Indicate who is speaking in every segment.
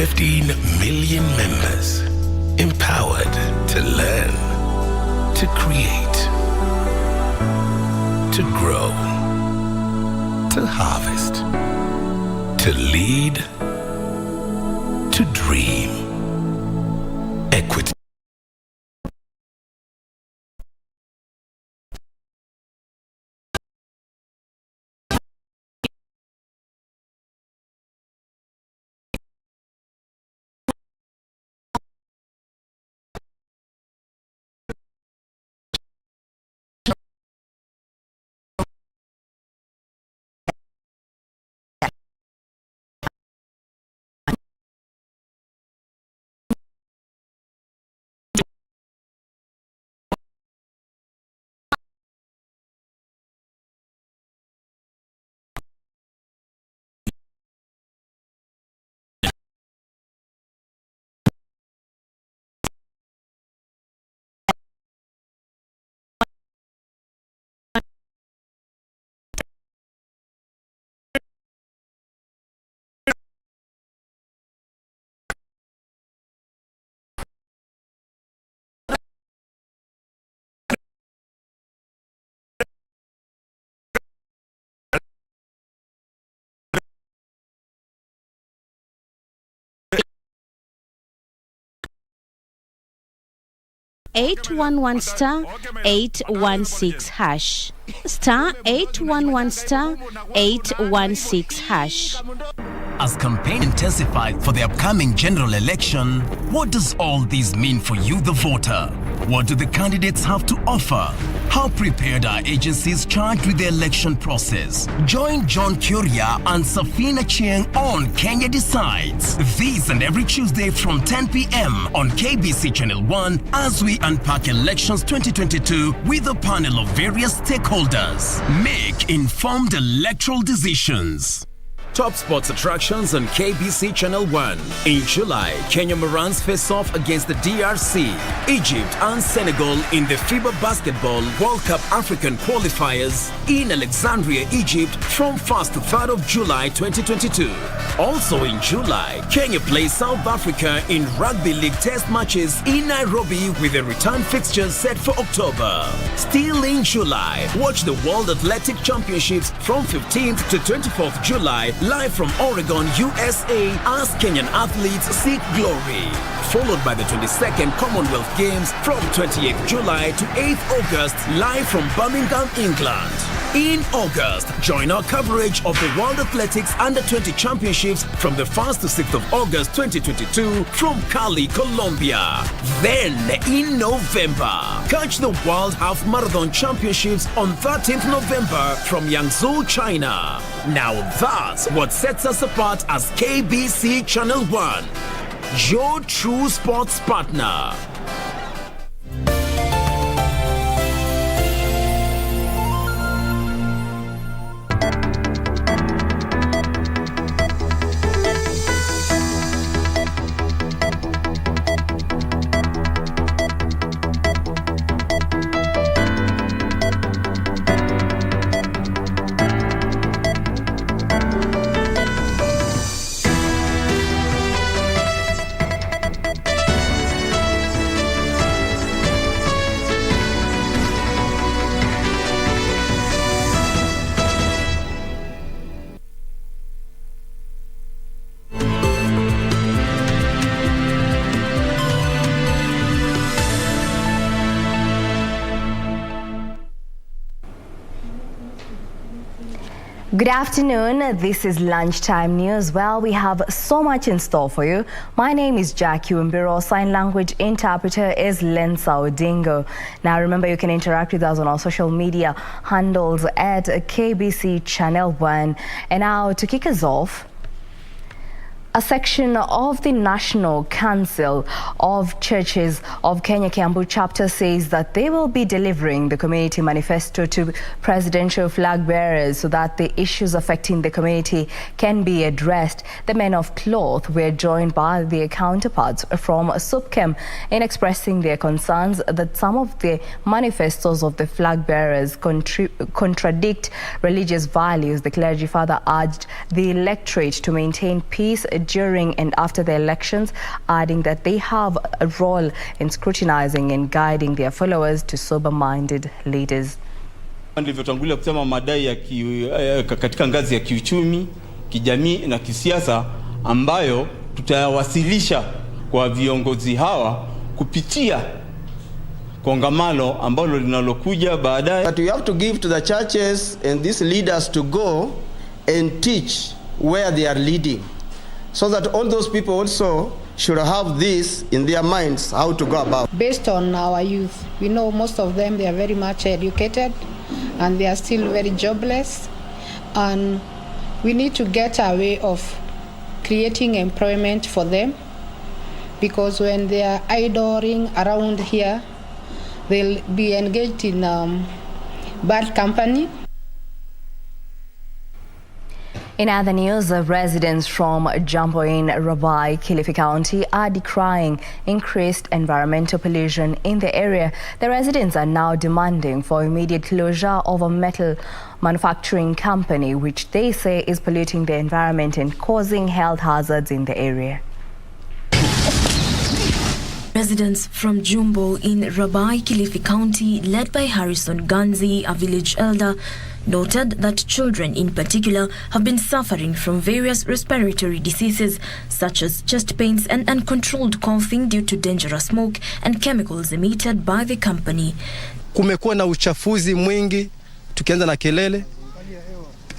Speaker 1: 15 million members, empowered to learn, to create, to grow, to harvest, to lead, to dream. Equity.
Speaker 2: *811*816#. *811*816#.
Speaker 3: As campaign intensified for the upcoming general election, what does all this mean for you, the voter? What do the candidates have to offer? How prepared are agencies charged with the election process? Join John Kuria and Safina Chieng on Kenya Decides. This and every Tuesday from 10 p.m. on KBC Channel 1 as we unpack elections 2022 with a panel of various stakeholders. Make informed electoral decisions. Top sports attractions on KBC Channel 1. In July, Kenya Morans face off against the DRC, Egypt and Senegal in the FIBA Basketball World Cup African qualifiers in Alexandria, Egypt from 1st to 3rd of July 2022. Also in July, Kenya plays South Africa in Rugby League test matches in Nairobi with a return fixture set for October. Still in July, watch the World Athletic Championships from 15th to 24th July live from Oregon, USA as Kenyan athletes seek glory. Followed by the 22nd Commonwealth Games from 28th July to 8th August live from Birmingham, England. In August, join our coverage of the World Athletics Under-20 Championships from the 1st to 6th of August 2022 from Cali, Colombia. Then, in November, catch the World Half Marathon Championships on 13th November from Yangzhou, China. Now that's what sets us apart as KBC Channel 1, your true sports partner.
Speaker 4: Good afternoon. This is Lunchtime News. Well, we have so much in store for you. My name is Jackie Wambiru. Sign language interpreter is Lensa Odingo. Now, remember, you can interact with us on our social media handles at KBC Channel 1. And now, to kick us off, a section of the National Council of Churches of Kenya Kiambu chapter says that they will be delivering the community manifesto to presidential flag bearers so that the issues affecting the community can be addressed. The men of cloth were joined by their counterparts from SUPKEM in expressing their concerns that some of the manifestos of the flag bearers contradict religious values. The clergy further urged the electorate to maintain peace during and after the elections, adding that they have a role in scrutinizing and guiding their followers to sober-minded leaders.
Speaker 5: Nilivyotangulia kusema madai ya katika ngazi ya kiuchumi, kijamii na kisiasa ambayo tutayawasilisha kwa viongozi hawa kupitia kongamano ambalo linalokuja baadaye.
Speaker 6: But we have to give to the churches and these leaders to go and teach where they are leading, so that all those people also should have this in their minds, how to go about.
Speaker 7: Based on our youth, we know most of them, they are very much educated and they are still very jobless, and we need to get a way of creating employment for them, because when they are idling around here, they'll be engaged in bad company.
Speaker 4: In other news, residents from Jumbo in Rabai, Kilifi County are decrying increased environmental pollution in the area. The residents are now demanding for immediate closure of a metal manufacturing company, which they say is polluting the environment and causing health hazards in the area.
Speaker 8: Residents from Jumbo in Rabai, Kilifi County, led by Harrison Ganzi, a village elder, noted that children in particular have been suffering from various respiratory diseases such as chest pains and uncontrolled coughing due to dangerous smoke and chemicals emitted by the company.
Speaker 9: Kumekuwa na uchafuzi mwingi, tukianza na kelele.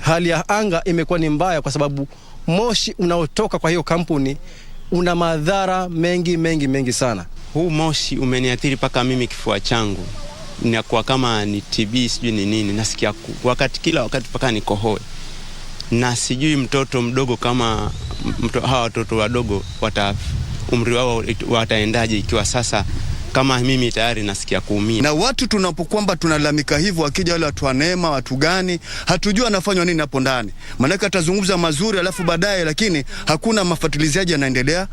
Speaker 9: Hali ya anga imekuwa ni mbaya kwa sababu moshi unaotoka kwa hiyo kampuni una madhara mengi sana.
Speaker 5: Huu moshi umeniathiri paka mimi kifua changu. Inakuwa kama ni TB sijui ni nini, nasikia kila wakati paka nikohoe. Na sijui mtoto mdogo kama hawa watoto wadogo umri wao wataendaje ikiwa sasa kama mimi tayari nasikia kuumia.
Speaker 10: Na watu tunapokuamba tunalamika hivyo, akija wale watu wa neema, watu gani, hatujua anafanywa nini hapo ndani. Maana atazungumza mazuri alafu baadaye lakini hakuna mafuatiliziaji yanaendelea.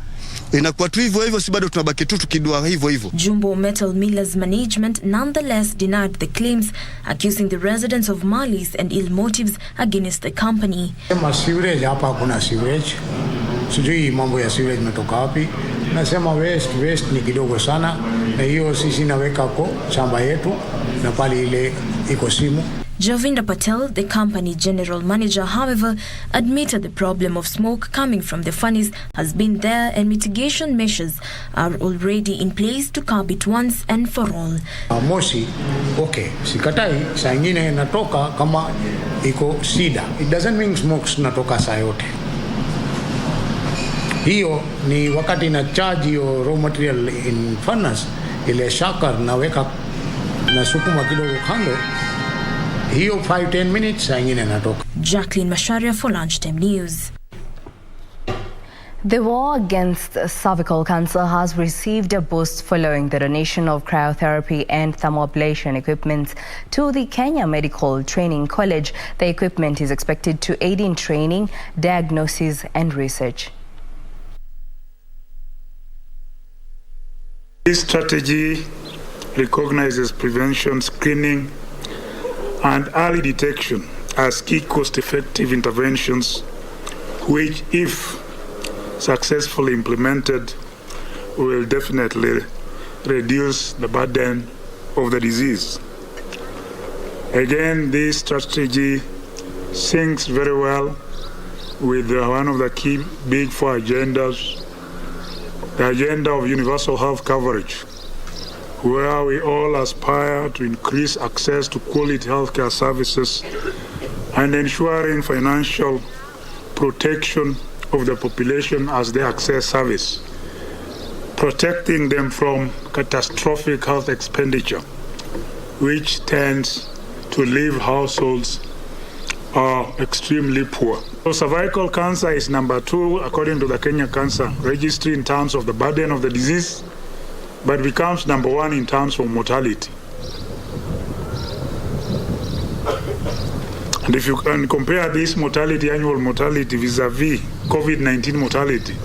Speaker 10: Inakuwa tu hivyo si bado tunabaki tu tukidua hivyo.
Speaker 8: Jumbo Metal Millers Management nonetheless denied the claims, accusing the residents of malice and ill motives against the company.
Speaker 11: Sewage hapa kuna sewage. Sijui mambo ya sewage imetoka wapi. Nasema waste ni kidogo sana, na hiyo sisi naweka kwa shamba yetu na pale ile iko simu.
Speaker 8: Javinda Patel, the company general manager, however, admitted the problem of smoke coming from the furnace has been there and mitigation measures are already in place to curb it once and for all.
Speaker 11: Moshi, okay, sikatai, saa ingine natoka kama iko sida. It doesn't mean smokes natoka saa yote. Hiyo ni wakati na charge hiyo raw material in furnace, ile shakar naweka na sukuma kidogo kando. Hiyo 5-10 minutes saa ingine natoka.
Speaker 8: Jacqueline Masharia for Lunchtime News.
Speaker 4: The war against cervical cancer has received a boost following the donation of cryotherapy and thermoablation equipment to the Kenya Medical Training College. The equipment is expected to aid in training, diagnosis and research.
Speaker 12: This strategy recognizes prevention, screening, and early detection as key cost-effective interventions, which, if successfully implemented, will definitely reduce the burden of the disease. Again, this strategy syncs very well with one of the key big four agendas, the agenda of universal health coverage, where we all aspire to increase access to quality healthcare services and ensuring financial protection of the population as they access service, protecting them from catastrophic health expenditure, which tends to leave households extremely poor. So cervical cancer is number 2 according to the Kenya Cancer Registry in terms of the burden of the disease, but becomes number 1 in terms of mortality. And if you can compare this mortality, annual mortality, vis-a-vis COVID-19 mortality,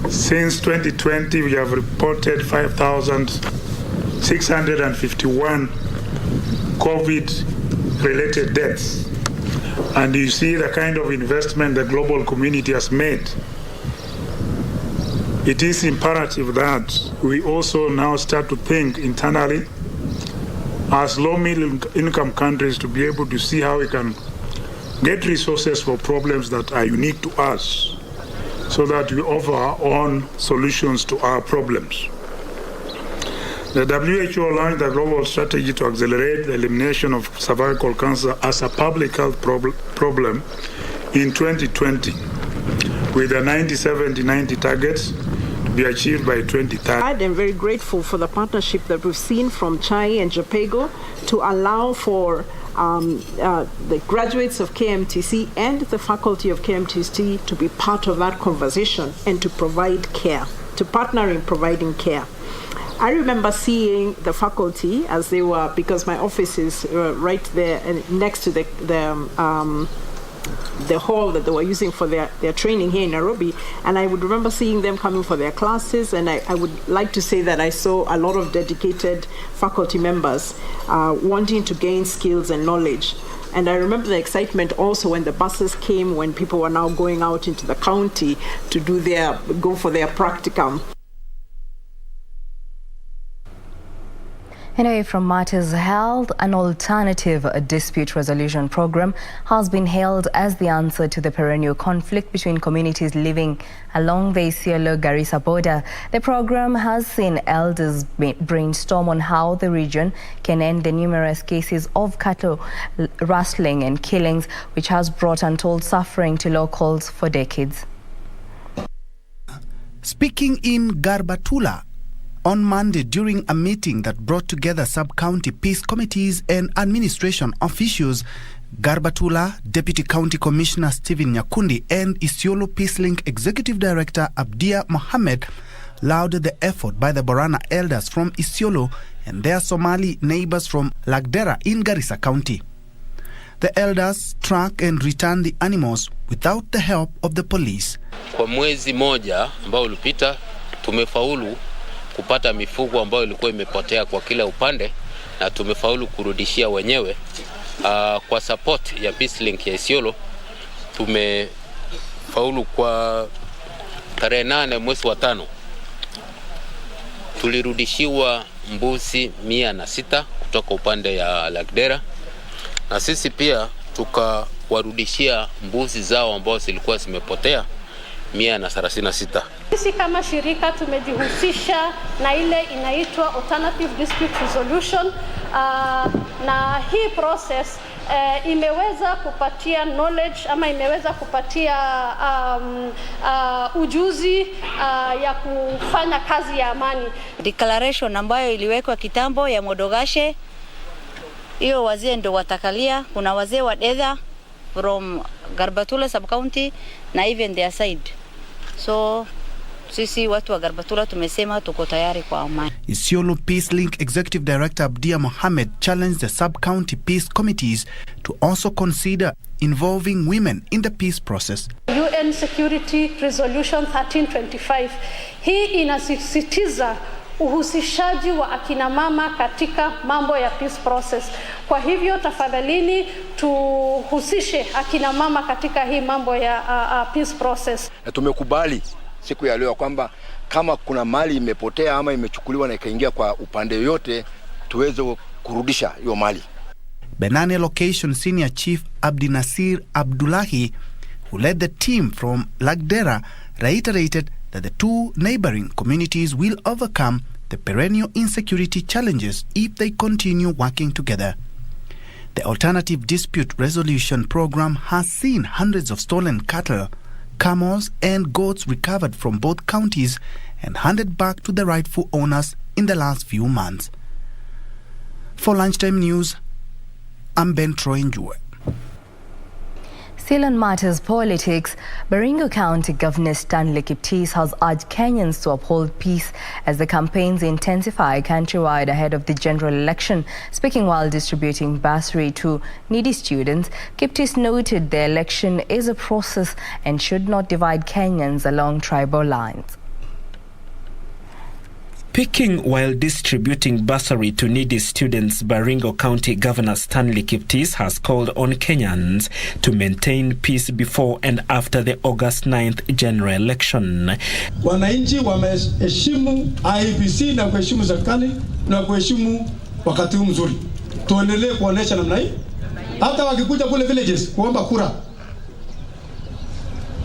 Speaker 12: since 2020 we have reported 5,651 COVID-related deaths. And you see the kind of investment the global community has made it is imperative that we also now start to think internally as low-middle income countries to be able to see how we can get resources for problems that are unique to us so that we offer our own solutions to our problems. The WHO launched a global strategy to accelerate the elimination of cervical cancer as a public health problem in 2020 with the 90-70-90 targets to be achieved by 2030.
Speaker 13: I'm very grateful for the partnership that we've seen from Chai and JPEGO to allow for the graduates of KMTC and the faculty of KMTC to be part of that conversation and to provide care, to partner in providing care. I remember seeing the faculty as they were, because my office is right there and next to the hall that they were using for their training here in Nairobi, and I would remember seeing them coming for their classes, and I would like to say that I saw a lot of dedicated faculty members wanting to gain skills and knowledge. And I remember the excitement also when the buses came, when people were now going out into the county to go for their practicum.
Speaker 4: Anyway, from matters held, an alternative dispute resolution program has been held as the answer to the perennial conflict between communities living along the Isiolo-Garissa border. The program has seen elders brainstorm on how the region can end the numerous cases of cattle rustling and killings, which has brought untold suffering to locals for decades.
Speaker 14: Speaking in Garbatula on Monday during a meeting that brought together sub-county peace committees and administration officials, Garbatula Deputy County Commissioner Stephen Nyakundi and Isiolo Peace Link Executive Director Abdia Mohammed lauded the effort by the Borana elders from Isiolo and their Somali neighbors from Lagdera in Garissa County. The elders track and return the animals without the help of the police.
Speaker 15: Kwa mwezi moja ambao ulipita tumefaulu kupata mifugo ambayo ilikuwa imepotea kwa kila upande na tumefaulu kurudishia wenyewe. Kwa support ya Peace Link ya Isiolo tumefaulu kwa tarehe 8 mwezi wa 5 tulirudishiwa mbuzi 106 kutoka upande ya Lagdera, na sisi pia tukawarudishia mbuzi zao ambao zilikuwa zimepotea 136.
Speaker 16: Sisi kama shirika tumejihusisha na ile inaitwa Alternative Dispute Resolution, na hii process imeweza kupatia knowledge ama imeweza kupatia ujuzi ya kufanya kazi ya amani.
Speaker 17: Declaration ambayo iliwekwa kitambo ya Modogashe, hiyo wazee ndio watakalia. Kuna wazee wa Dedha from Garbatula sub-county na even their side. So sisi watu wa Garbatula tumesema tuko tayari kwa amani.
Speaker 14: Isiolo Peace Link Executive Director Abdia Mohammed challenged the sub-county peace committees to also consider involving women in the peace process.
Speaker 16: UN Security Resolution 1325 hii inasisitiza uhusishaji wa akina mama katika mambo ya peace process. Kwa hivyo tafadhalini tuhusishe akina mama katika hii mambo ya peace process.
Speaker 18: Tumekubali siku ya leo kwamba kama kuna mali imepotea ama imechukuliwa na ikaingia kwa upande yote tuweze kurudisha hiyo mali.
Speaker 14: Benane Location Senior Chief Abdinasir Abdullahi, who led the team from Lagdera, reiterated that the two neighboring communities will overcome the perennial insecurity challenges if they continue working together. The Alternative Dispute Resolution Program has seen hundreds of stolen cattle, camels and goats recovered from both counties and handed back to the rightful owners in the last few months. For Lunchtime News, I'm Ben Troinjue.
Speaker 4: Still on matters politics, Baringo County Governor Stanley Kiptis has urged Kenyans to uphold peace as the campaigns intensify countrywide ahead of the general election. Speaking while distributing bursary to needy students, Kiptis noted the election is a process and should not divide Kenyans along tribal lines.
Speaker 19: Speaking while distributing bursary to needy students, Baringo County Governor Stanley Kiptis has called on Kenyans to maintain peace before and after the August 9th general election.
Speaker 20: Wananchi wameheshimu IEBC na kuheshimu serikali na kuheshimu wakati huu mzuri. Tuendelee kuonesha namna hii. Hata wakikuja kule villages kuomba kura.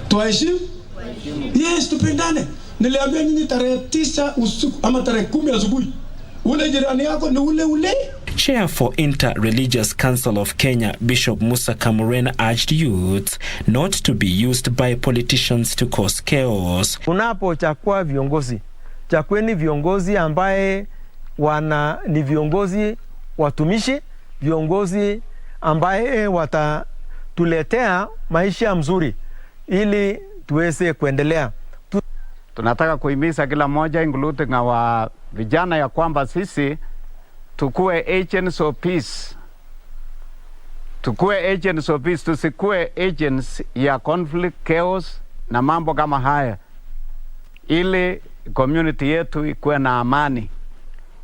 Speaker 20: Tuheshimu? Yes, tupendane. Niliambia nyinyi tarehe 9 usiku ama tarehe 10 asubuhi. Ule jirani yako ni ule.
Speaker 19: Chair for Inter-Religious Council of Kenya, Bishop Musa Kamuren, urged youth not to be used by politicians to cause chaos.
Speaker 21: Unapochagua viongozi, chagueni viongozi ambaye ni viongozi watumishi, viongozi ambaye watatuletea maisha mzuri ili tuweze kuendelea.
Speaker 22: Tunataka kuhimiza kila mmoja including wa vijana ya kwamba sisi tukue agents of peace. Tukue agents of peace, tusikue agents ya conflict, chaos na mambo kama haya. Ili community yetu ikuwe na amani.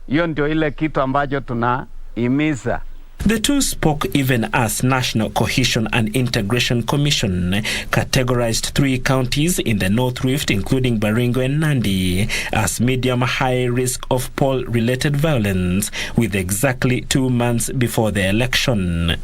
Speaker 22: Hiyo ndio ile kitu ambacho tunahimiza.
Speaker 19: The two spoke even as National Cohesion and Integration Commission categorized 3 counties in the North Rift, including Baringo and Nandi, as medium high risk of poll-related violence, with exactly 2 months before the election.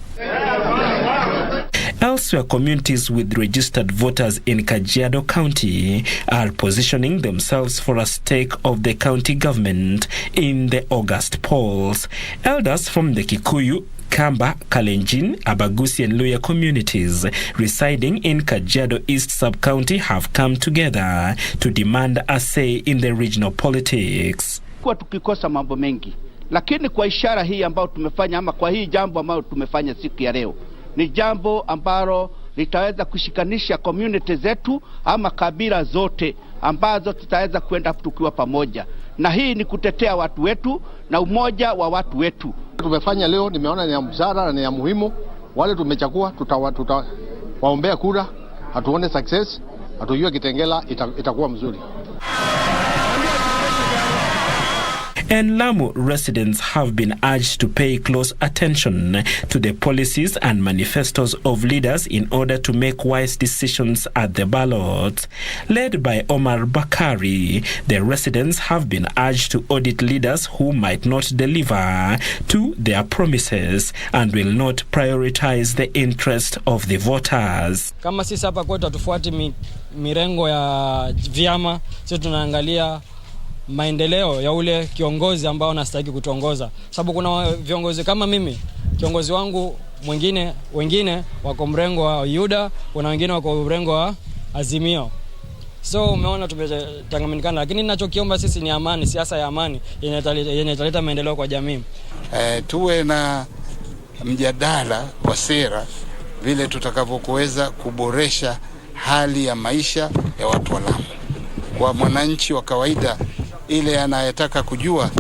Speaker 19: Elsewhere, communities with registered voters in Kajiado County are positioning themselves for a stake of the county government in the August polls. Elders from the Kikuyu, Kamba, Kalenjin, Abagusi and Luya communities residing in Kajiado East Sub-County have come together to demand a say in the regional politics.
Speaker 23: Kwa tukikosa mambo mengi, lakini kwa ishara hii ambayo tumefanya ama kwa hii jambo ambayo tumefanya siku ya leo, ni jambo ambalo litaweza kushikanisha community zetu ama kabila zote ambazo tutaweza kwenda tukiwa pamoja. Na hii ni kutetea watu wetu na umoja wa watu wetu.
Speaker 24: Tumefanya leo nimeona ni ya busara na ni ya muhimu. Wale tumechagua tutawaombea kura, hatuone success, hatujue Kitengela itakuwa mzuri.
Speaker 19: And Lamu residents have been urged to pay close attention to the policies and manifestos of leaders in order to make wise decisions at the ballot. Led by Omar Bakari, the residents have been urged to audit leaders who might not deliver to their promises and will not prioritize the interest of the voters.
Speaker 25: Kama sisi hapa kwetu hatufuati mirengo ya vyama, sisi tunaangalia maendeleo ya ule kiongozi ambao anastahili kutuongoza. Sababu kuna viongozi kama mimi, kiongozi wangu wengine wako mrengo wa Yuda, kuna wengine wako mrengo wa Azimio. So umeona tumetangamanikana, lakini ninachokiomba sisi ni amani, siasa ya amani yenye italeta maendeleo kwa jamii.
Speaker 26: Tuwe na mjadala wa sera vile tutakavyoweza kuboresha hali ya maisha ya watu wa Lamu. Kwa mwananchi wa kawaida, ile anayetaka kujua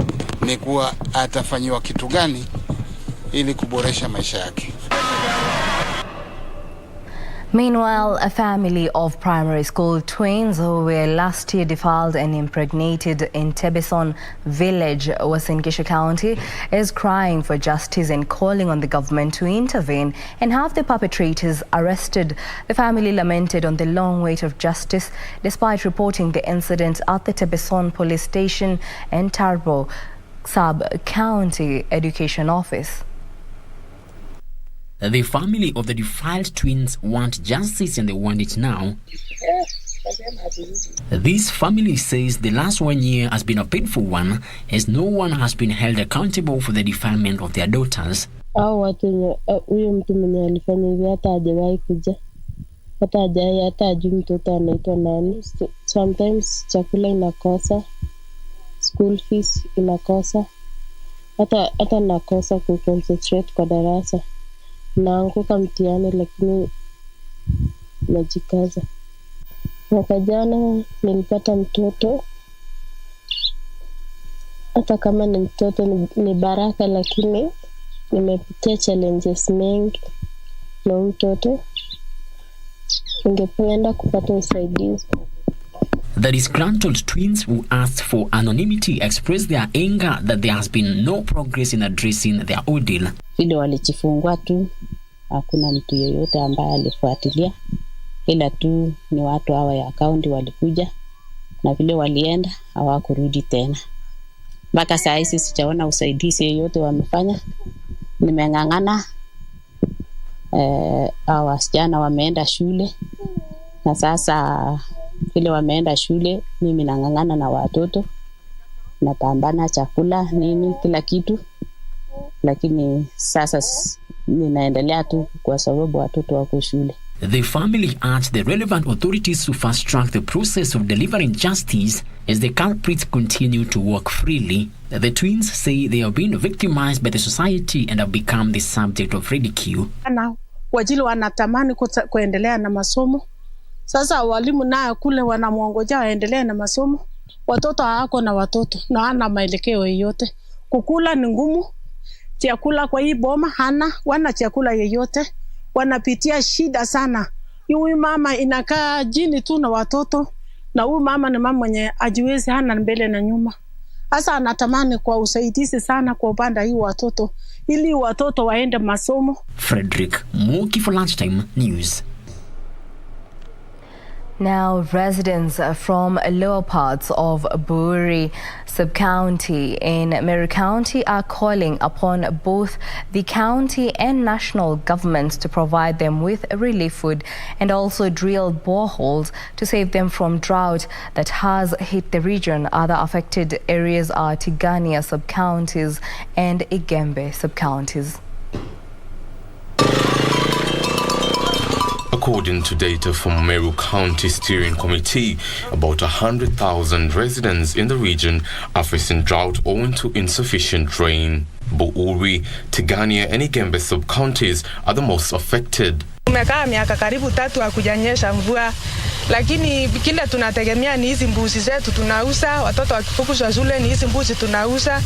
Speaker 26: ni kuwa atafanyiwa kitu gani ili kuboresha maisha yake.
Speaker 4: Meanwhile, a family of primary school twins who were last year defiled and impregnated in Tebeson village, Uasin Gishu County, is crying for justice and calling on the government to intervene and have the perpetrators arrested. The family lamented on the long wait of justice despite reporting the incident at the Tebeson police station and Tarbo sub-county education office.
Speaker 27: The family of the defiled twins want justice and they want it now. This family says the last 1 year has been a painful one as no one has been held accountable for the defilement of their daughters.
Speaker 28: Huyo mtu mwenye alifanya hivi hata hajawahi kuja. Hata hajui mtoto anaitwa nani. Sometimes chakula inakosa, school fees inakosa. Hata nakosa kuconcentrate kwa darasa. Naanguka mtihani lakini najikaza. Mwaka jana nilipata mtoto. Hata kama ni mtoto ni baraka, lakini nimepitia challenges mengi na mtoto. Ningependa kupata usaidizi.
Speaker 27: The disgruntled twins who asked for anonymity expressed their anger that there has been no progress in addressing their ordeal.
Speaker 28: Vile walichifungua tu, hakuna mtu yeyote ambaye alifuatilia, ila tu ni watu hawa ya akaunti walikuja na vile walienda hawakurudi tena. Mpaka saa hizi sijaona usaidizi yeyote wamefanya. Nimeng'ang'ana, hawa wasichana wameenda shule na sasa vile wameenda shule mimi nang'ang'ana na watoto, napambana chakula nini kila kitu, lakini sasa ninaendelea tu kwa sababu watoto wako shule.
Speaker 27: The family urged the relevant authorities to fast-track the process of delivering justice as the culprits continue to walk freely. The twins say they have been victimized by the society and have become the subject of ridicule.
Speaker 1: Na wajili wanatamani kuendelea na masomo. Sasa walimu nayo kule wanamuongojea waendelee na masomo. Watoto hawako na watoto na hana maelekeo yoyote. Kukula ni ngumu. Chakula kwa hii boma wana chakula yeyote. Wanapitia shida sana. Huyu mama inakaa jini tu na watoto, na huyu mama ni mama mwenye ajiwezi, hana mbele na nyuma. Sasa anatamani kwa usaidizi sana kwa upande hii watoto ili watoto waende masomo.
Speaker 27: Frederick Muki for Lunchtime News.
Speaker 4: Now, residents from lower parts of Buri sub-county in Meru County are calling upon both the county and national governments to provide them with relief food and also drill boreholes to save them from drought that has hit the region. Other affected areas are Tigania sub-counties and Igembe sub-counties.
Speaker 2: According to data from Meru County Steering Committee, about 100,000 residents in the region are facing drought owing to insufficient rain. Buuri, Tigania and Igembe sub-counties are the most affected.
Speaker 3: Tumekaa miaka karibu 3 hakujanyesha mvua, lakini kile tunategemea ni hizi mbuzi zetu tunauza, watoto wakifukuzwa shule ni hizi mbuzi tunauza,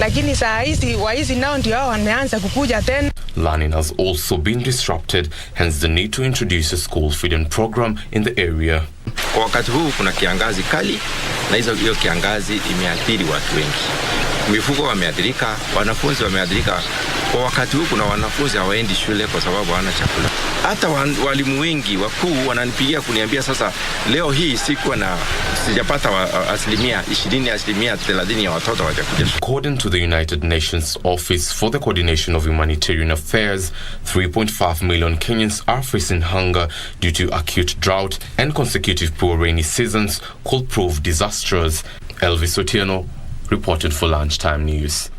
Speaker 3: lakini saa hizi waizi nao ndio wameanza kukuja tena.
Speaker 2: Learning has also been disrupted, hence the need to introduce a school feeding program in the area.
Speaker 5: Kwa wakati huu kuna kiangazi kali na hiyo kiangazi imeathiri watu wengi. Mifugo wameathirika, wanafunzi wameathirika. Kwa wakati huu kuna wanafunzi hawaendi shule kwa sababu hawana chakula. Hata walimu wengi wakuu wananipigia kuniambia sasa leo hii sijapata 20% 30% ya watoto hawajakuja.
Speaker 2: According to the United Nations Office for the Coordination of Humanitarian Affairs, 3.5 million Kenyans are facing hunger due to acute drought, and consecutive poor rainy seasons could prove disastrous. Elvis Otieno reported for Lunchtime News.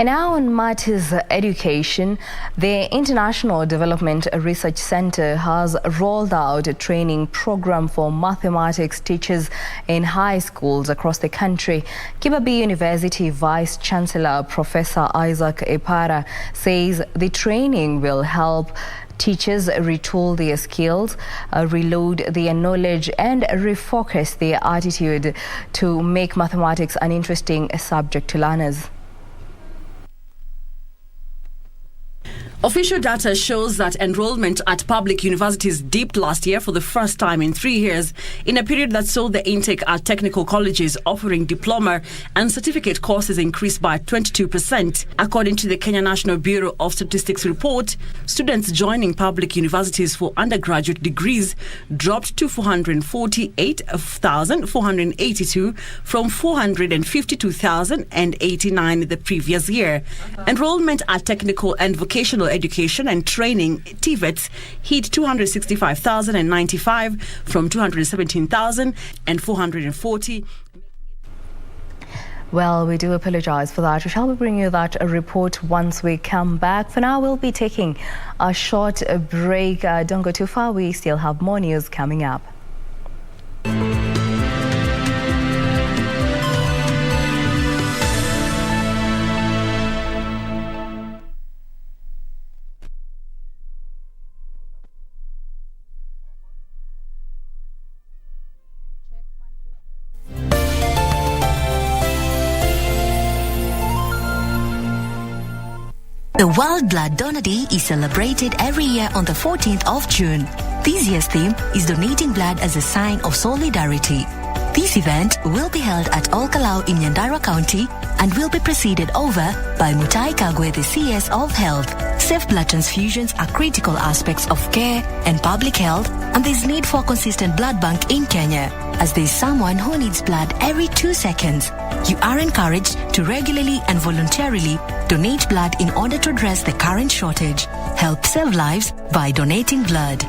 Speaker 4: And now on matters education, the International Development Research Center has rolled out a training program for mathematics teachers in high schools across the country. KBC University Vice Chancellor Professor Isaac Epara says the training will help teachers retool their skills, reload their knowledge and refocus their attitude to make mathematics an interesting subject to learners.
Speaker 6: Official data shows that enrollment at public universities dipped last year for the first time in 3 years, in a period that saw the intake at technical colleges offering diploma and certificate courses increase by 22%. According to the Kenya National Bureau of Statistics report, students joining public universities for undergraduate degrees dropped to 448,482 from 452,089 the previous year. Enrollment at technical and vocational education and training TVETs hit 265,095 from 217,440.
Speaker 4: Well, we do apologize for that. We shall be bringing you that report once we come back. For now, we'll be taking a short break. Don't go too far. We still have more news coming up.
Speaker 7: The World Blood Donor Day is celebrated every year on the 14th of June. This year's theme is donating blood as a sign of solidarity. This event will be held at Olkalau in Nyandarua County and will be presided over by Mutai Kagwe, the CS of Health. Safe blood transfusions are critical aspects of care and public health, and there's need for a consistent blood bank in Kenya, as there's someone who needs blood every 2 seconds. You are encouraged to regularly and voluntarily donate blood in order to address the current shortage. Help save lives by donating blood.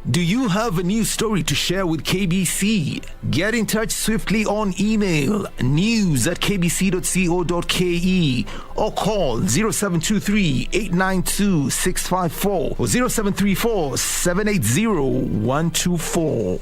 Speaker 8: Do you have a news story to share with KBC? Get in touch swiftly on email news@kbc.co.ke or call 0723 892 654 or 0734 780 124.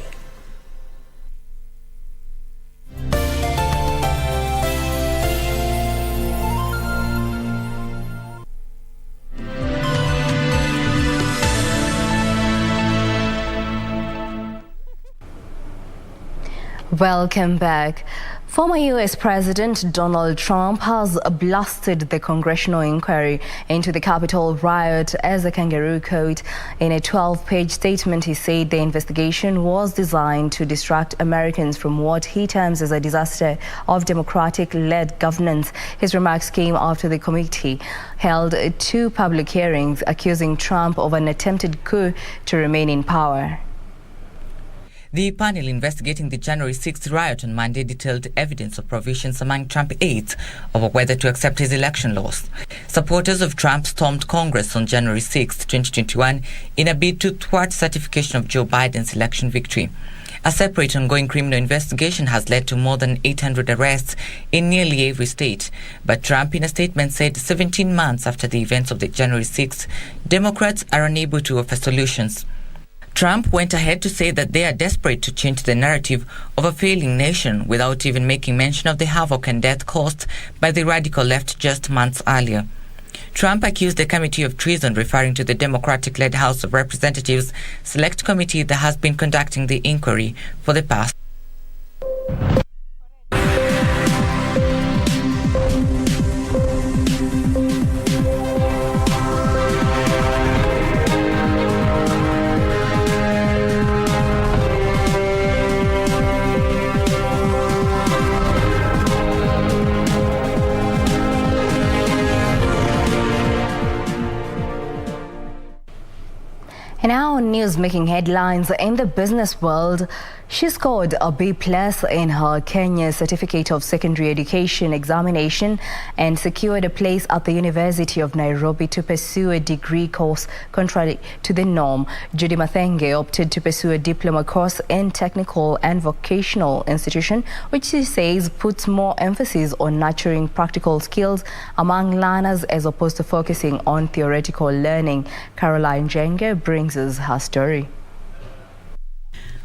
Speaker 4: Welcome back. Former U.S. President Donald Trump has blasted the congressional inquiry into the Capitol riot as a kangaroo court. In a 12-page statement, he said the investigation was designed to distract Americans from what he terms as a disaster of Democratic-led governance. His remarks came after the committee held 2 public hearings accusing Trump of an attempted coup to remain in power.
Speaker 9: The panel investigating the January 6th riot on Monday detailed evidence of provisions among Trump aides over whether to accept his election loss. Supporters of Trump stormed Congress on January 6, 2021 in a bid to thwart certification of Joe Biden's election victory. A separate ongoing criminal investigation has led to more than 800 arrests in nearly every state. But Trump, in a statement, said 17 months after the events of the January 6th, Democrats are unable to offer solutions. Trump went ahead to say that they are desperate to change the narrative of a failing nation without even making mention of the havoc and death caused by the radical left just months earlier. Trump accused the committee of treason, referring to the Democratic-led House of Representatives Select Committee that has been conducting the inquiry for the past.
Speaker 4: And now news making headlines in the business world. She scored a B+ in her Kenya Certificate of Secondary Education examination and secured a place at the University of Nairobi to pursue a degree course contrary to the norm. Judy Mathenge opted to pursue a diploma course in technical and vocational institution, which she says puts more emphasis on nurturing practical skills among learners as opposed to focusing on theoretical learning. Caroline Jenge brings us her story.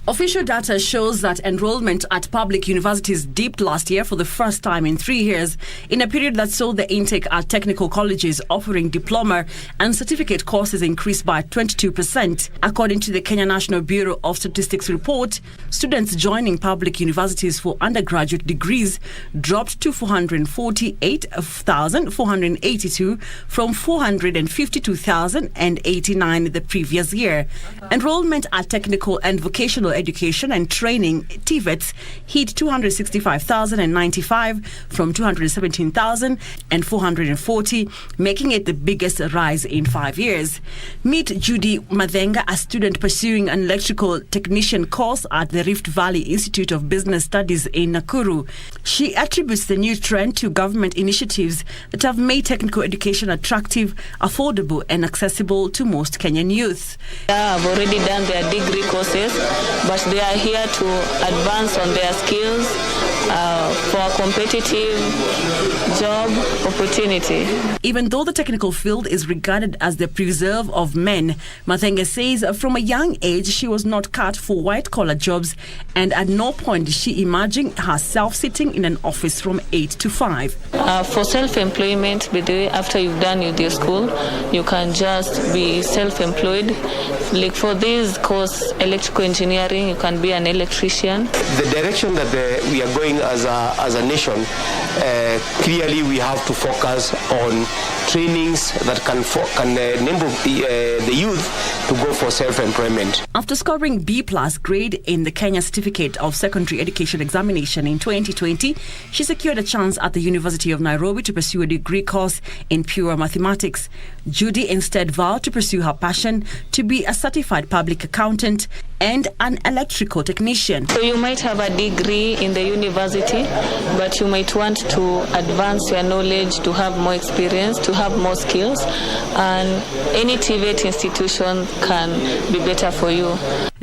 Speaker 6: Official data shows that enrollment at public universities dipped last year for the first time in 3 years, in a period that saw the intake at technical colleges offering diploma and certificate courses increase by 22%. According to the Kenya National Bureau of Statistics report, students joining public universities for undergraduate degrees dropped to 448,482 from 452,089 the previous year. Enrollment at technical and vocational education and training TVETs hit 265,095 from 217,440, making it the biggest rise in 5 years. Meet Judy Mathenga, a student pursuing an electrical technician course at the Rift Valley Institute of Business Studies in Nakuru. She attributes the new trend to government initiatives that have made technical education attractive, affordable and accessible to most Kenyan youth.
Speaker 10: I've already done their degree courses, but they are here to advance on their skills for a competitive job opportunity.
Speaker 6: Even though the technical field is regarded as the preserve of men, Mathenge says from a young age she was not cut for white-collar jobs, and at no point did she imagine herself sitting in an office from 8 to 5.
Speaker 10: For self-employment, after you've done with your school, you can just be self-employed. Like for this course, electrical engineering, you can be an electrician.
Speaker 11: The direction that we are going as a nation clearly Basically, we have to focus on trainings that can enable the youth to go for self-employment.
Speaker 6: After scoring B+ grade in the Kenya Certificate of Secondary Education examination in 2020, she secured a chance at the University of Nairobi to pursue a degree course in pure mathematics. Judy instead vowed to pursue her passion to be a certified public accountant and an electrical technician.
Speaker 10: So you might have a degree in the university, but you might want to advance your knowledge, to have more experience, to have more skills, and any TVET institution can be better for you.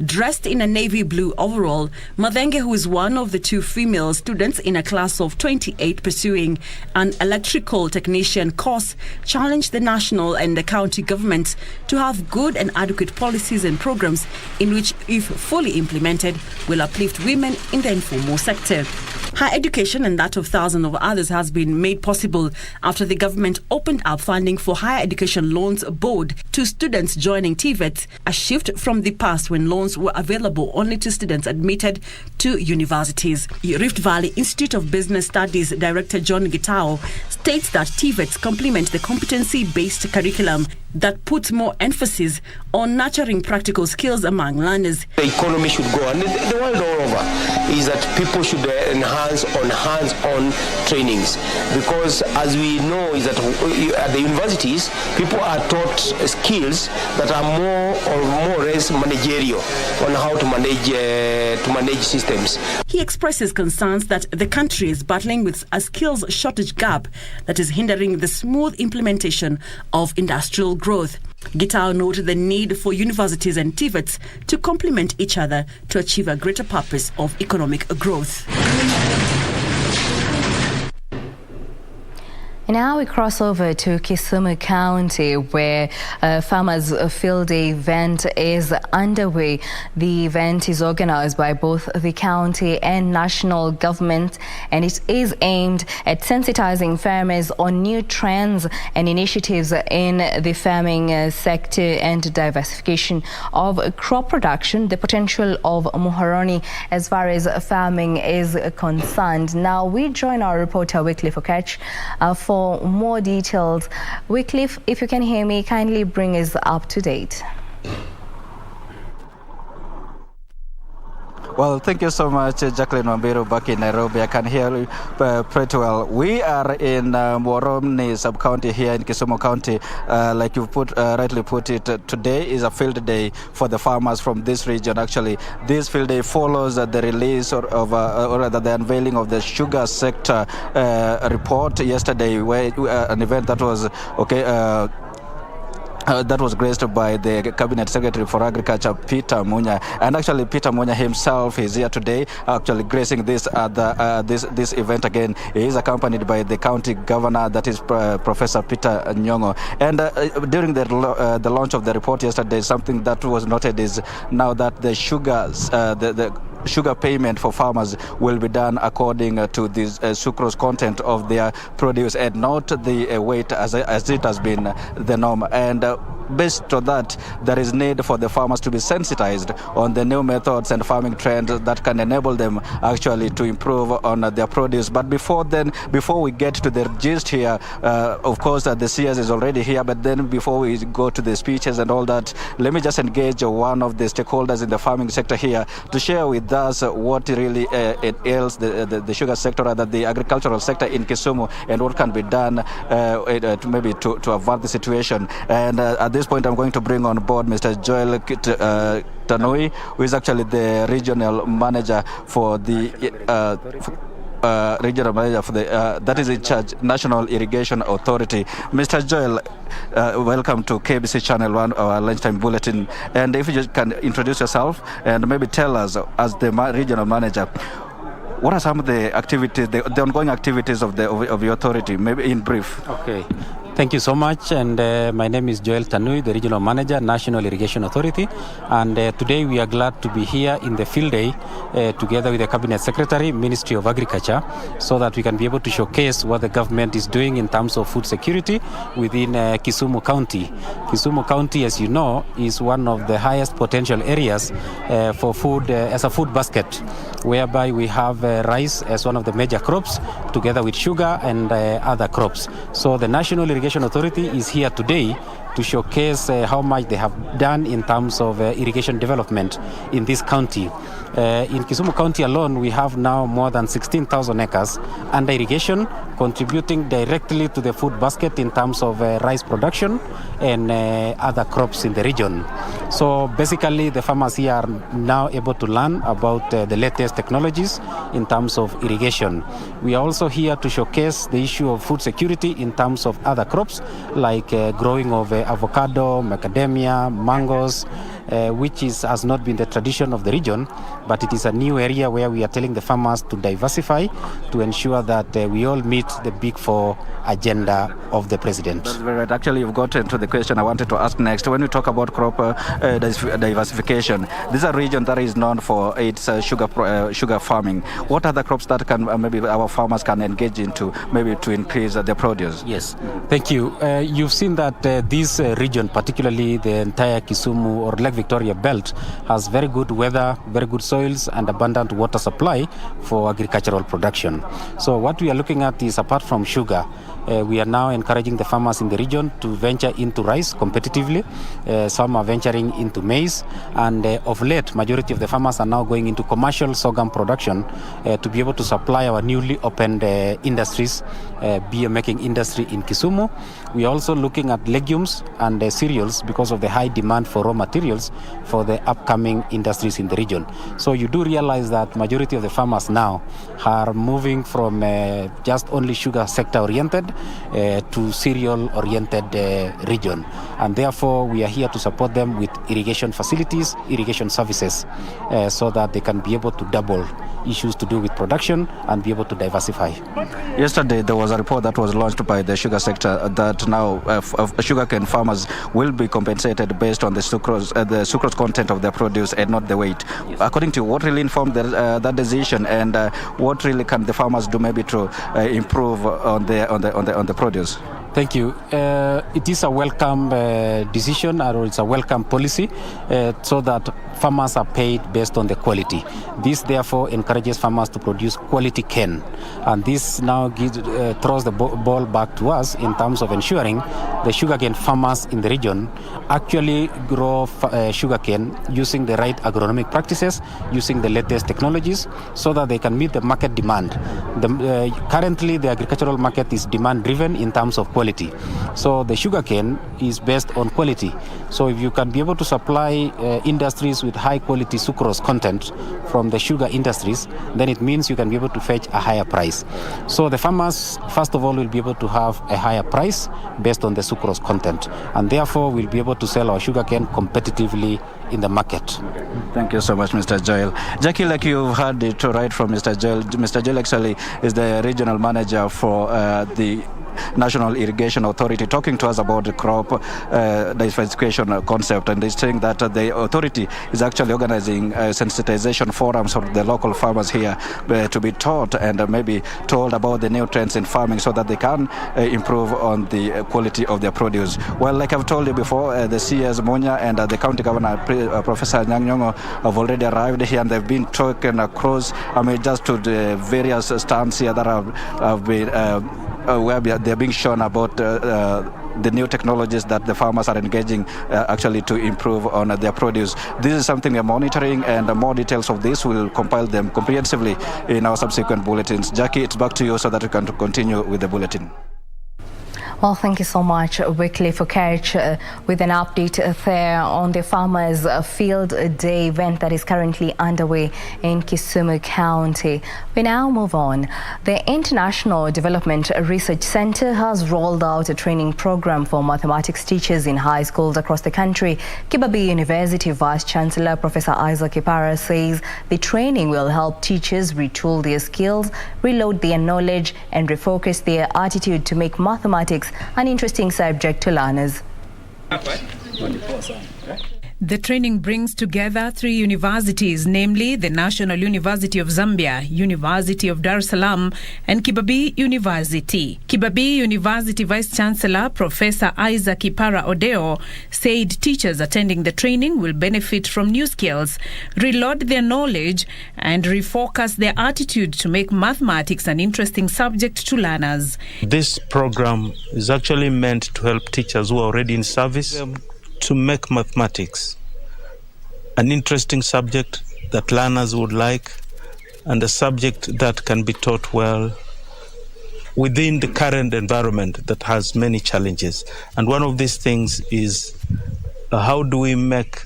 Speaker 6: Dressed in a navy blue overall, Madenge, who is one of the 2 female students in a class of 28 pursuing an electrical technician course, challenged the national and the county governments to have good and adequate policies and programs in which, if fully implemented, will uplift women in the informal sector. Her education and that of thousands of others has been made possible after the government opened up funding for Higher Education Loans Board to students joining TVET, a shift from the past when loans were available only to students admitted to universities. Rift Valley Institute of Business Studies Director John Gitao states that TVETs complement the competency-based curriculum that puts more emphasis on nurturing practical skills among learners.
Speaker 11: The economy should go, and the world all over, is that people should enhance on hands-on trainings, because as we know is that at the universities, people are taught skills that are more or less managerial on how to manage systems.
Speaker 6: He expresses concerns that the country is battling with a skills shortage gap that is hindering the smooth implementation of industrial growth. Gitao noted the need for universities and TVETs to complement each other to achieve a greater purpose of economic growth.
Speaker 4: Now we cross over to Kisumu County, where Farmers Field Day event is underway. The event is organized by both the county and national government, and it is aimed at sensitizing farmers on new trends and initiatives in the farming sector and diversification of crop production, the potential of Muhoroni as far as farming is concerned. Now we join our reporter Wycliffe Okech for more details. Wycliffe, if you can hear me, kindly bring us up to date.
Speaker 12: Well, thank you so much, Jacqueline Wambiru, back in Nairobi. I can hear you pretty well. We are in Muhoroni sub-county here in Kisumu County. Like you rightly put it, today is a field day for the farmers from this region. Actually, this field day follows the release or rather the unveiling of the sugar sector report yesterday, where an event that was that was graced by the Cabinet Secretary for Agriculture, Peter Munya. And actually, Peter Munya himself is here today, actually gracing this this event again. He is accompanied by the county governor, that is Professor Peter Nyong'o. And during the launch of the report yesterday, something that was noted is now that the sugar payment for farmers will be done according to the sucrose content of their produce and not the weight as it has been the norm. And based on that, there is need for the farmers to be sensitized on the new methods and farming trends that can enable them actually to improve on their produce. But before we get to the gist here, of course, the CS is already here, but then before we go to the speeches and all that, let me just engage one of the stakeholders in the farming sector here to share with us what really ails the sugar sector, rather the agricultural sector in Kisumu, and what can be done maybe to avert the situation. And at this point, I'm going to bring on board Mr. Joel Tanui, who is actually the regional manager for the that is in charge National Irrigation Authority. Mr. Joel, welcome to KBC Channel 1, our lunchtime bulletin. And if you just can introduce yourself and maybe tell us, as the regional manager, what are some of the activities, the ongoing activities of the authority, maybe in brief?
Speaker 13: Okay. Thank you so much. And my name is Joel Tanui, the Regional Manager, National Irrigation Authority. And today we are glad to be here in the field day together with the Cabinet Secretary, Ministry of Agriculture, so that we can be able to showcase what the government is doing in terms of food security within Kisumu County. Kisumu County, as you know, is one of the highest potential areas for food as a food basket, whereby we have rice as one of the major crops, together with sugar and other crops. So the National Irrigation Authority is here today to showcase how much they have done in terms of irrigation development in this county. In Kisumu County alone, we have now more than 16,000 acres under irrigation, contributing directly to the food basket in terms of rice production and other crops in the region. So basically, the farmers here are now able to learn about the latest technologies in terms of irrigation. We are also here to showcase the issue of food security in terms of other crops like growing of avocado, macadamia, mangoes, which has not been the tradition of the region, but it is a new area where we are telling the farmers to diversify to ensure that we all meet the Big Four agenda of the president.
Speaker 12: That's very right. Actually, you've got into the question I wanted to ask next. When we talk about crop diversification, this is a region that is known for its sugar farming. What are the crops that can maybe our farmers can engage into, maybe to increase their produce?
Speaker 13: Yes, thank you. You've seen that this region, particularly the entire Kisumu or Lake Victoria belt, has very good weather, very good soils and abundant water supply for agricultural production. So what we are looking at is, apart from sugar, we are now encouraging the farmers in the region to venture into rice competitively. Some are venturing into maize, and of late, majority of the farmers are now going into commercial sorghum production to be able to supply our newly opened industries, beer making industry in Kisumu. We are also looking at legumes and cereals because of the high demand for raw materials for the upcoming industries in the region. So you do realize that majority of the farmers now are moving from just only sugar sector oriented to cereal oriented region, and therefore we are here to support them with irrigation facilities, irrigation services, so that they can be able to double issues to do with production and be able to diversify.
Speaker 12: Yesterday there was a report that was launched by the sugar sector that now sugarcane farmers will be compensated based on the sucrose content of their produce and not the weight. Yes. According to you, what really informed that decision, and what really can the farmers do maybe to improve on the produce?
Speaker 13: Thank you. It is a welcome decision, or it's a welcome policy, so that farmers are paid based on the quality. This therefore encourages farmers to produce quality cane, and this now throws the ball back to us in terms of ensuring the sugarcane farmers in the region actually grow sugarcane using the right agronomic practices, using the latest technologies, so that they can meet the market demand. Currently, the agricultural market is demand-driven in terms of quality. So the sugarcane is based on quality. So if you can be able to supply industries with high quality sucrose content from the sugar industries, then it means you can be able to fetch a higher price. So the farmers, first of all, will be able to have a higher price based on the sucrose content, and therefore we'll be able to sell our sugarcane competitively in the market.
Speaker 12: Thank you so much, Mr. Joel. Jackie, like you've heard it right from Mr. Joel, Mr. Joel actually is the regional manager for the National Irrigation Authority, talking to us about the crop diversification concept, and he's saying that the authority is actually organizing sensitization forums for the local farmers here to be taught and maybe told about the new trends in farming so that they can improve on the quality of their produce. Well, like I've told you before, the CS Munya and the County Governor Professor Nyang'nyong'o have already arrived here, and they've been taken across, just to the various stands here that have been where they're being shown about the new technologies that the farmers are engaging actually to improve on their produce. This is something we're monitoring, and more details of this will compile them comprehensively in our subsequent bulletins. Jackie, it's back to you so that we can continue with the bulletin.
Speaker 4: Well, thank you so much, Wycliffe Okech, with an update there on the Farmers Field Day event that is currently underway in Kisumu County. We now move on. The International Development Research Center has rolled out a training program for mathematics teachers in high schools across the country. Kibabii University Vice Chancellor Professor Isaac Ipara says the training will help teachers retool their skills, reload their knowledge, and refocus their attitude to make mathematics mathematics, an interesting subject to learners.
Speaker 14: The training brings together 3 universities, namely the National University of Zambia, University of Dar es Salaam, and Kibabii University. Kibabii University Vice-Chancellor Professor Isaac Ipara Odeo said teachers attending the training will benefit from new skills, reload their knowledge, and refocus their attitude to make mathematics an interesting subject to learners.
Speaker 15: This program is actually meant to help teachers who are already in service to make mathematics an interesting subject that learners would like, and a subject that can be taught well within the current environment that has many challenges. And one of these things is how do we make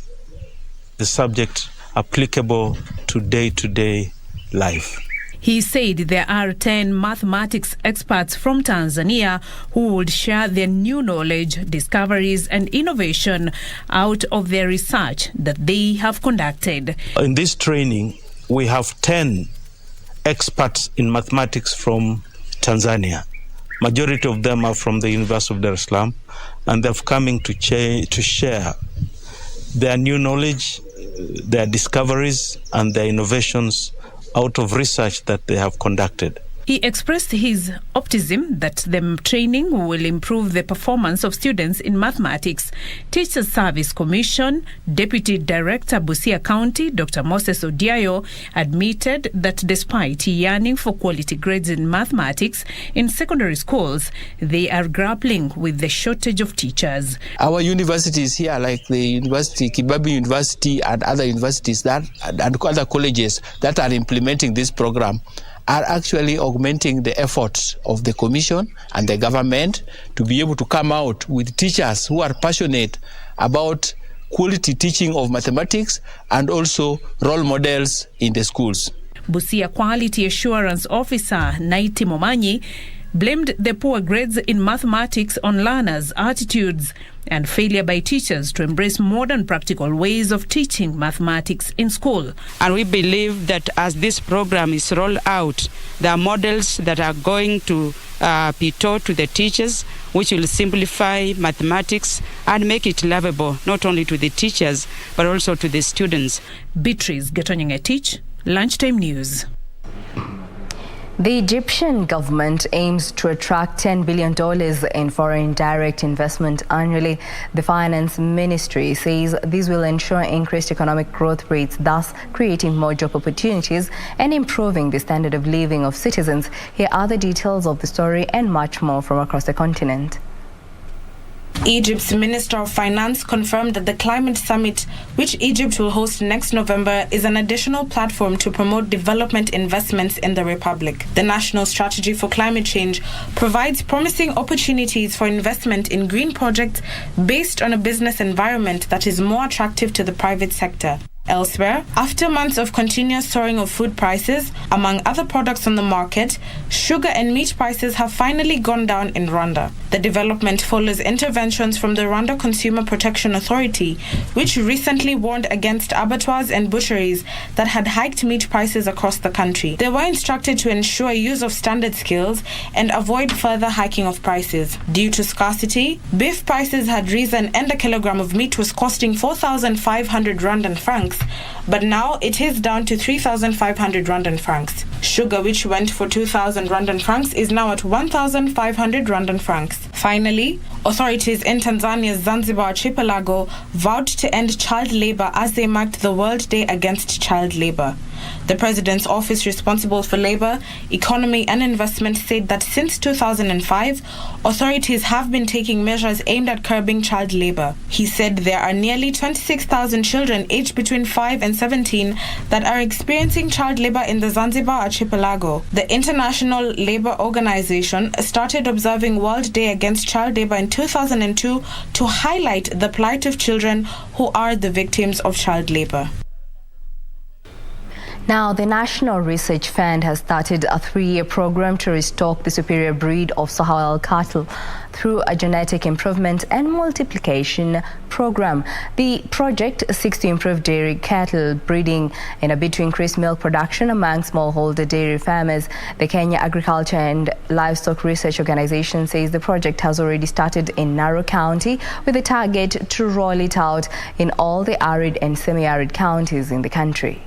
Speaker 15: the subject applicable to day-to-day life?
Speaker 14: He said there are 10 mathematics experts from Tanzania who would share their new knowledge, discoveries, and innovation out of their research that they have conducted.
Speaker 15: In this training, we have 10 experts in mathematics from Tanzania. Majority of them are from the University of Dar es Salaam, and they've coming to share their new knowledge, their discoveries, and their innovations out of research that they have conducted.
Speaker 14: He expressed his optimism that the training will improve the performance of students in mathematics. Teachers Service Commission Deputy Director Busia County, Dr. Moses Odiayo, admitted that despite yearning for quality grades in mathematics in secondary schools, they are grappling with the shortage of teachers.
Speaker 16: Our universities here, like the University, Kibabii University, and other universities and other colleges that are implementing this program, are actually augmenting the efforts of the Commission and the government to be able to come out with teachers who are passionate about quality teaching of mathematics and also role models in the schools.
Speaker 14: Busia Quality Assurance Officer Naiti Momanyi blamed the poor grades in mathematics on learners' attitudes and failure by teachers to embrace modern practical ways of teaching mathematics in school.
Speaker 17: And we believe that as this program is rolled out, there are models that are going to be taught to the teachers, which will simplify mathematics and make it lovable not only to the teachers but also to the students.
Speaker 14: Beatrice Getonyenge-Tich, Lunchtime News.
Speaker 4: The Egyptian government aims to attract $10 billion in foreign direct investment annually. The finance ministry says this will ensure increased economic growth rates, thus creating more job opportunities and improving the standard of living of citizens. Here are the details of the story and much more from across the continent.
Speaker 18: Egypt's Minister of Finance confirmed that the climate summit, which Egypt will host next November, is an additional platform to promote development investments in the Republic. The National Strategy for Climate Change provides promising opportunities for investment in green projects based on a business environment that is more attractive to the private sector. Elsewhere, after months of continuous soaring of food prices, among other products on the market, sugar and meat prices have finally gone down in Rwanda. The development follows interventions from the Rwanda Consumer Protection Authority, which recently warned against abattoirs and butcheries that had hiked meat prices across the country. They were instructed to ensure use of standard scales and avoid further hiking of prices. Due to scarcity, beef prices had risen and a kilogram of meat was costing 4,500 Rwandan francs, but now it is down to 3,500 Rwandan francs. Sugar, which went for 2,000 Rwandan francs, is now at 1,500 Rwandan francs. Finally, authorities in Tanzania's Zanzibar archipelago vowed to end child labor as they marked the World Day Against Child Labor. The President's Office responsible for labor, economy and investment said that since 2005, authorities have been taking measures aimed at curbing child labor. He said there are nearly 26,000 children aged between 5 and 17 that are experiencing child labor in the Zanzibar archipelago. The International Labour Organization started observing World Day Against Child Labor in 2002 to highlight the plight of children who are the victims of child labor.
Speaker 4: Now, the National Research Fund has started a 3-year program to restock the superior breed of Sahel cattle through a genetic improvement and multiplication program. The project seeks to improve dairy cattle breeding in a bid to increase milk production among smallholder dairy farmers. The Kenya Agriculture and Livestock Research Organization says the project has already started in Narok County with a target to roll it out in all the arid and semi-arid counties in the country.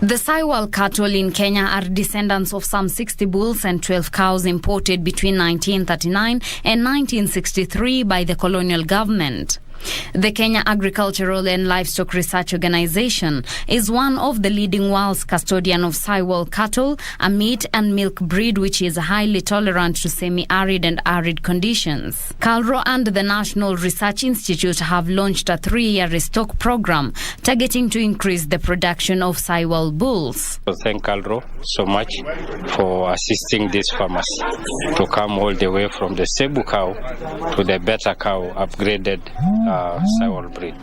Speaker 19: The Saiwal cattle in Kenya are descendants of some 60 bulls and 12 cows imported between 1939 and 1963 by the colonial government. The Kenya Agricultural and Livestock Research Organization is one of the leading world's custodian of Saiwal cattle, a meat and milk breed which is highly tolerant to semi-arid and arid conditions. KALRO and the National Research Institute have launched a 3-year restock program targeting to increase the production of Saiwal bulls.
Speaker 20: Thank KALRO so much for assisting these farmers to come all the way from the Cebu cow to the beta cow upgraded Saiwal breed,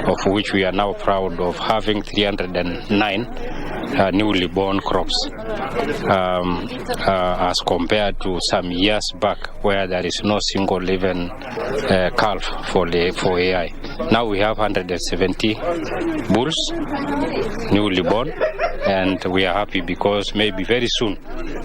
Speaker 20: of which we are now proud of having 309 newly born crops, as compared to some years back where there is no single even calf for AI. Now we have 170 bulls newly born, and we are happy because maybe very soon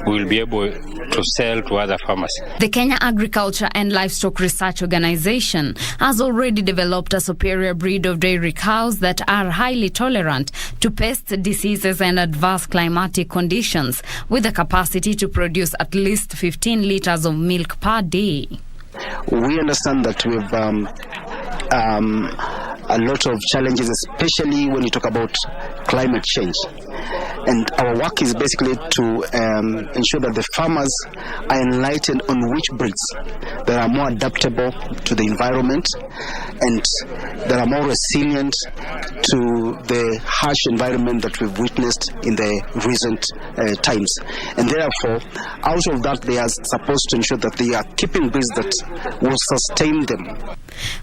Speaker 20: we will be able to sell to other farmers.
Speaker 19: The Kenya Agriculture and Livestock Research Organization has already developed a superior breed of dairy cows that are highly tolerant to pests, diseases and adverse climatic conditions, with the capacity to produce at least 15 liters of milk per day.
Speaker 21: We understand that we have a lot of challenges, especially when you talk about climate change. And our work is basically to ensure that the farmers are enlightened on which breeds that are more adaptable to the environment and that are more resilient to the harsh environment that we've witnessed in the recent times. And therefore, out of that, they are supposed to ensure that they are keeping breeds that will sustain them.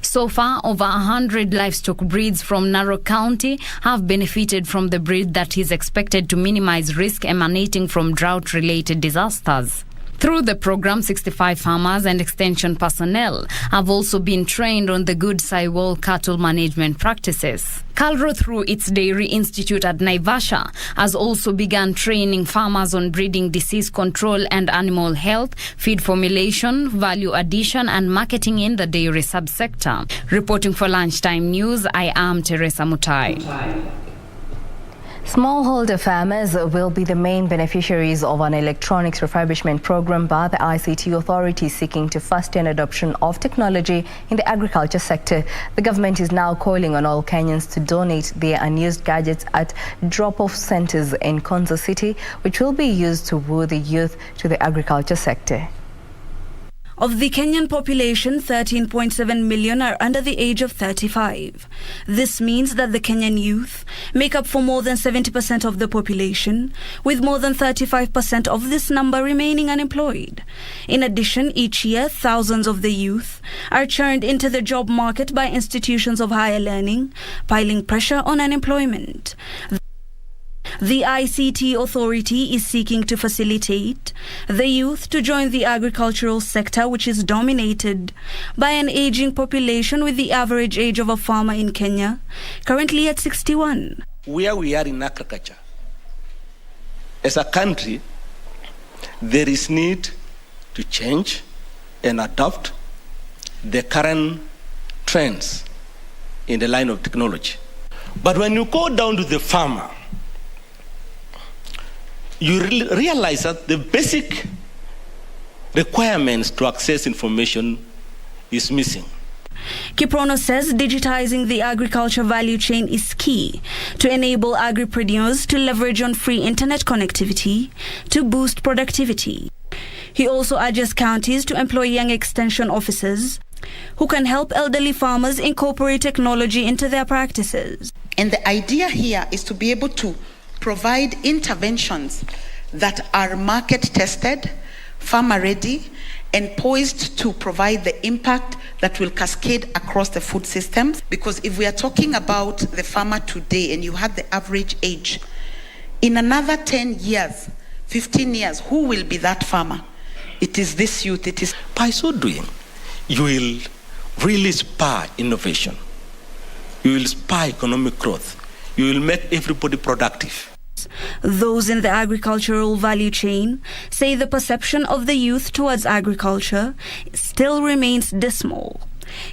Speaker 19: So far, over 100 livestock breeds from Narok County have benefited from the breed that is expected to minimize risk emanating from drought-related disasters. Through the program, 65 farmers and extension personnel have also been trained on the good Saiwal cattle management practices. KALRO, through its Dairy Institute at Naivasha, has also begun training farmers on breeding, disease control and animal health, feed formulation, value addition and marketing in the dairy subsector. Reporting for Lunchtime News, I am Teresa Mutai.
Speaker 4: Smallholder farmers will be the main beneficiaries of an electronics refurbishment program by the ICT authority seeking to fasten adoption of technology in the agriculture sector. The government is now calling on all Kenyans to donate their unused gadgets at drop-off centers in Konza City, which will be used to woo the youth to the agriculture sector.
Speaker 19: Of the Kenyan population, 13.7 million are under the age of 35. This means that the Kenyan youth make up for more than 70% of the population, with more than 35% of this number remaining unemployed. In addition, each year, thousands of the youth are churned into the job market by institutions of higher learning, piling pressure on unemployment. The ICT authority is seeking to facilitate the youth to join the agricultural sector, which is dominated by an aging population, with the average age of a farmer in Kenya currently at 61.
Speaker 22: Where we are in agriculture, as a country, there is need to change and adopt the current trends in the line of technology. But when you go down to the farmer, you realize that the basic requirements to access information is missing.
Speaker 19: Kiprono says digitizing the agriculture value chain is key to enable agripreneurs to leverage on free internet connectivity to boost productivity. He also urges counties to employ young extension officers who can help elderly farmers incorporate technology into their practices.
Speaker 23: And the idea here is to be able to provide interventions that are market tested, farmer ready, and poised to provide the impact that will cascade across the food systems. Because if we are talking about the farmer today and you had the average age, in another 10 years, 15 years, who will be that farmer? It is this youth. It is.
Speaker 22: By so doing, you will really spur innovation. You will spur economic growth. You will make everybody productive.
Speaker 19: Those in the agricultural value chain say the perception of the youth towards agriculture still remains dismal.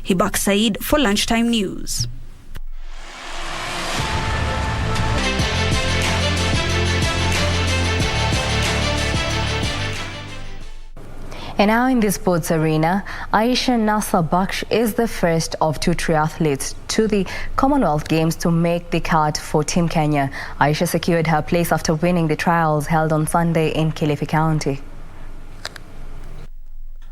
Speaker 19: Hibak Said for Lunchtime News.
Speaker 4: And now in the sports arena, Aisha Nasa Baksh is the first of 2 triathletes to the Commonwealth Games to make the cut for Team Kenya. Aisha secured her place after winning the trials held on Sunday in Kilifi County.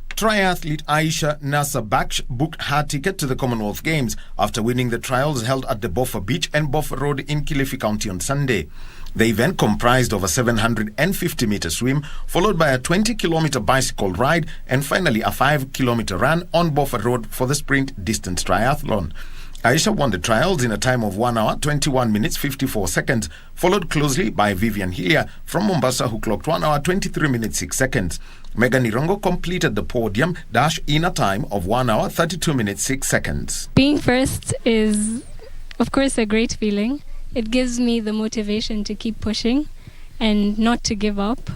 Speaker 1: Triathlete Aisha Nasa Baksh booked her ticket to the Commonwealth Games after winning the trials held at the Bofa Beach and Bofa Road in Kilifi County on Sunday. The event comprised of a 750-meter swim, followed by a 20-kilometer bicycle ride, and finally a 5-kilometer run on Bofa Road for the sprint distance triathlon. Aisha won the trials in a time of 1 hour, 21 minutes, 54 seconds, followed closely by Vivian Hillier from Mombasa, who clocked 1 hour, 23 minutes, 6 seconds. Megan Irongo completed the podium dash in a time of 1 hour, 32 minutes, 6 seconds.
Speaker 3: Being first is, of course, a great feeling. It gives me the motivation to keep pushing and not to give up,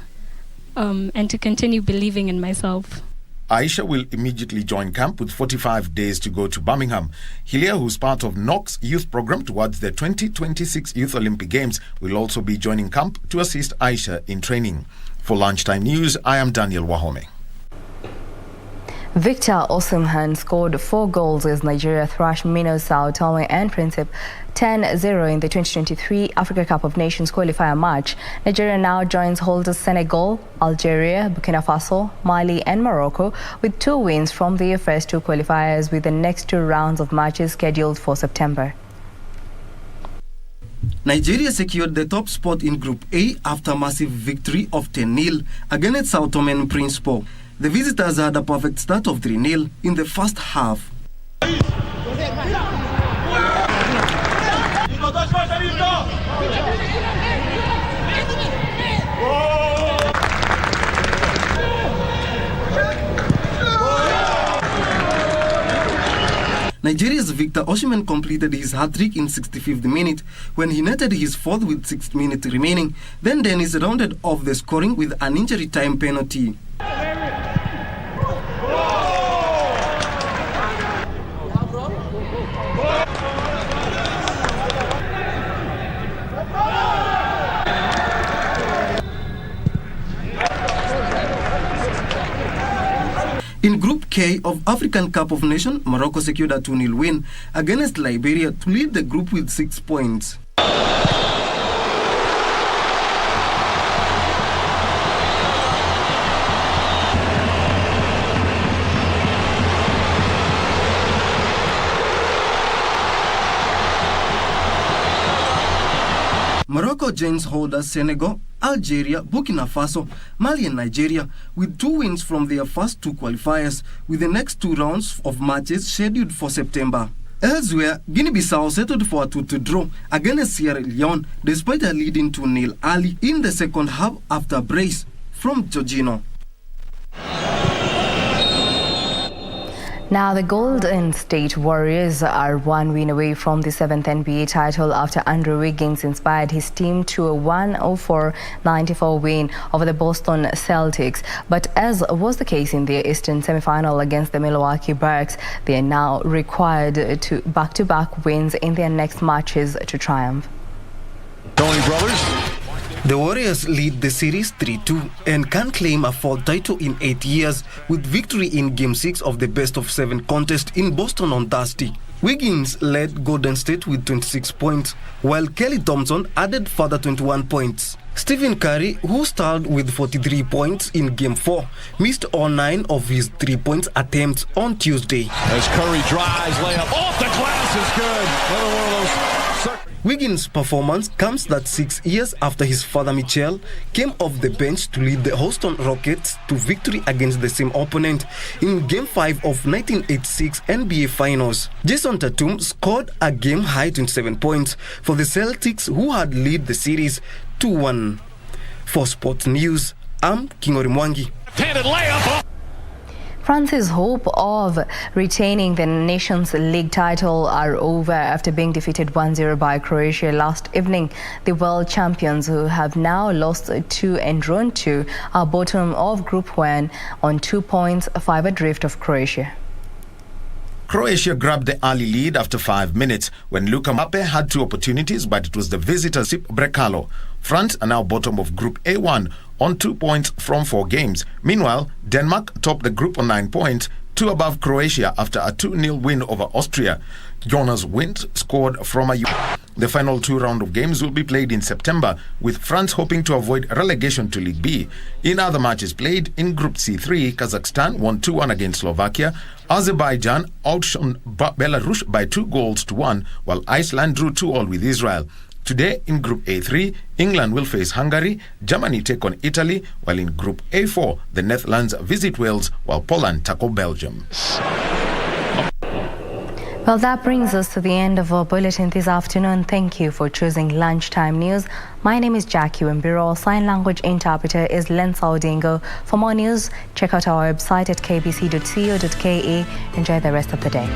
Speaker 3: and to continue believing in myself.
Speaker 1: Aisha will immediately join camp with 45 days to go to Birmingham. Hillier, who's part of NOC's youth program towards the 2026 Youth Olympic Games, will also be joining camp to assist Aisha in training. For Lunchtime News, I am Daniel Wahome.
Speaker 4: Victor Osimhen scored 4 goals as Nigeria thrashed Minnows, Sao Tome and Principe 10-0 in the 2023 Africa Cup of Nations qualifier match. Nigeria now joins holders Senegal, Algeria, Burkina Faso, Mali and Morocco with 2 wins from their first 2 qualifiers, with the next 2 rounds of matches scheduled for September.
Speaker 5: Nigeria secured the top spot in Group A after massive victory of 10-0 against Sao Tome and Principe. The visitors had a perfect start of 3-0 in the first half. Nigeria's Victor Osimhen completed his hat-trick in 65th minute when he netted his 4th with 6 minutes remaining. Then Dennis rounded off the scoring with an injury time penalty. In Group K of African Cup of Nations, Morocco secured a 2-0 win against Liberia to lead the group with 6 points. Morocco joins holders Senegal, Algeria, Burkina Faso, Mali and Nigeria with 2 wins from their first 2 qualifiers, with the next 2 rounds of matches scheduled for September. Elsewhere, Guinea-Bissau settled for a 2-2 draw against Sierra Leone despite a leading 2-0 early in the second half after a brace from Jorginho.
Speaker 4: Now, the Golden State Warriors are 1 win away from the 7th NBA title after Andrew Wiggins inspired his team to a 104-94 win over the Boston Celtics. But as was the case in their Eastern semifinal against the Milwaukee Bucks, they are now required to back-to-back wins in their next matches to triumph.
Speaker 5: Tony Brothers. The Warriors lead the series 3-2 and can claim a 4th title in 8 years with victory in Game 6 of the best-of-7 contest in Boston on Thursday. Wiggins led Golden State with 26 points, while Kelly Thompson added further 21 points. Stephen Curry, who starred with 43 points in Game 4, missed all 9 of his 3-point attempts on Tuesday.
Speaker 24: As Curry drives, layup off the glass is good. Another one of those.
Speaker 5: Wiggins' performance comes that 6 years after his father Michel came off the bench to lead the Houston Rockets to victory against the same opponent in Game 5 of 1986 NBA Finals. Jason Tatum scored a game-high 27 points for the Celtics, who had led the series 2-1. For Sports News, I'm Kingori Mwangi.
Speaker 4: France's hope of retaining the Nations League title are over after being defeated 1-0 by Croatia last evening. The world champions, who have now lost 2 and drawn 2, are bottom of Group 1 on 2 points, 5 adrift of Croatia.
Speaker 1: Croatia grabbed the early lead after 5 minutes when Luka Mape had 2 opportunities, but it was the visitor Sip Brekalo. France are now bottom of Group A1 on 2 points from 4 games. Meanwhile, Denmark topped the group on 9 points, 2 above Croatia after a 2-0 win over Austria. Jonas Wind scored from a... The final 2 round of games will be played in September, with France hoping to avoid relegation to League B. In other matches played in Group C3, Kazakhstan won 2-1 against Slovakia. Azerbaijan outshone Belarus by 2-1, while Iceland drew 2-2 with Israel. Today in Group A3, England will face Hungary, Germany take on Italy, while in Group A4, the Netherlands visit Wales, while Poland tackle Belgium.
Speaker 4: Well, that brings us to the end of our bulletin this afternoon. Thank you for choosing Lunchtime News. My name is Jackie Wambiru. Sign language interpreter is Len Saudingo. For more news, check out our website at kbc.co.ke. Enjoy the rest of the day.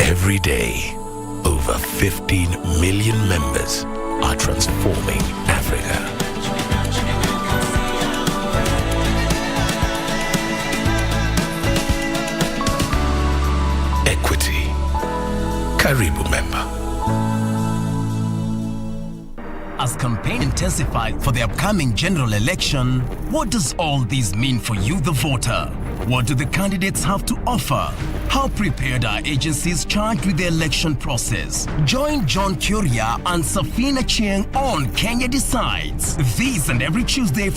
Speaker 2: Every day, over 15 million members are transforming Africa. Equity. Karibu member.
Speaker 7: As campaign intensified for the upcoming general election, what does all this mean for you, the voter? What do the candidates have to offer? How prepared are agencies charged with the election process? Join John Kuria and Safina Chieng on Kenya Decides. This and every Tuesday